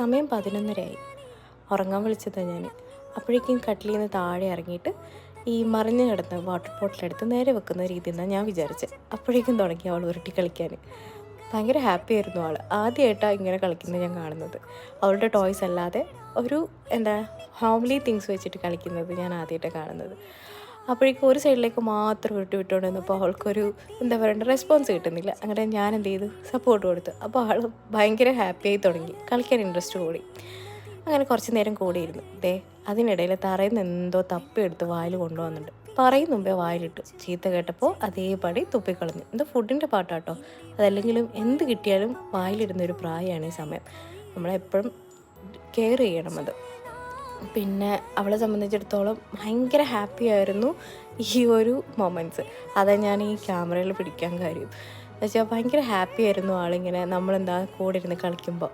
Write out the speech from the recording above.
സമയം 11:30 ഉറങ്ങാൻ വിളിച്ചതാണ് ഞാൻ. അപ്പോഴേക്കും കട്ടിലിൽ നിന്ന് താഴെ ഇറങ്ങിയിട്ട് ഈ മറിഞ്ഞ് കിടന്ന വാട്ടർ ബോട്ടിലെടുത്ത് നേരെ വെക്കുന്ന രീതി എന്നാണ് ഞാൻ വിചാരിച്ചത്. അപ്പോഴേക്കും തുടങ്ങി അവൾ ഉരുട്ടി കളിക്കാൻ. ഭയങ്കര ഹാപ്പി ആയിരുന്നു ആൾ. ആദ്യമായിട്ടാണ് ഇങ്ങനെ കളിക്കുന്നത് ഞാൻ കാണുന്നത്. അവളുടെ ടോയ്സ് അല്ലാതെ ഒരു എന്താ ഹോംലി തിങ്സ് വെച്ചിട്ട് കളിക്കുന്നത് ഞാൻ ആദ്യമായിട്ടാണ് കാണുന്നത്. അപ്പോഴേക്കും ഒരു സൈഡിലേക്ക് മാത്രം ഉരുട്ടി വിട്ടുകൊണ്ട് വന്നപ്പോൾ അവൾക്കൊരു എന്താ പറയണ്ട റെസ്പോൺസ് കിട്ടുന്നില്ല. അങ്ങനെ ഞാൻ എന്ത് ചെയ്തു, സപ്പോർട്ട് കൊടുത്തു. അപ്പോൾ ആൾ ഭയങ്കര ഹാപ്പിയായി തുടങ്ങി, കളിക്കാൻ ഇൻട്രസ്റ്റ് കൂടി. അങ്ങനെ കുറച്ച് നേരം കൂടിയിരുന്നു. അതിനിടയിൽ തറയിൽ നിന്ന് എന്തോ തപ്പിയെടുത്ത് വായിൽ കൊണ്ടുവന്നിട്ടുണ്ട്. പറയും മുമ്പേ വായിലിട്ടു. ചീത്ത കേട്ടപ്പോൾ അതേപടി തുപ്പിക്കളഞ്ഞു. എന്തോ ഫുഡിൻ്റെ പാട്ടാട്ടോ. അതല്ലെങ്കിലും എന്ത് കിട്ടിയാലും വായിലിടുന്നൊരു പ്രായമാണ് ഈ സമയം. നമ്മളെപ്പോഴും കെയർ ചെയ്യണം അത്. പിന്നെ അവളെ സംബന്ധിച്ചിടത്തോളം ഭയങ്കര ഹാപ്പി ആയിരുന്നു ഈ ഒരു മൊമെൻറ്റ്സ്. അതാണ് ഞാൻ ഈ ക്യാമറയിൽ പിടിക്കാൻ കാര്യം. എന്നുവെച്ചാൽ ഭയങ്കര ഹാപ്പി ആയിരുന്നു ആളിങ്ങനെ നമ്മളെന്താ കൂടെ ഇരുന്ന് കളിക്കുമ്പോൾ.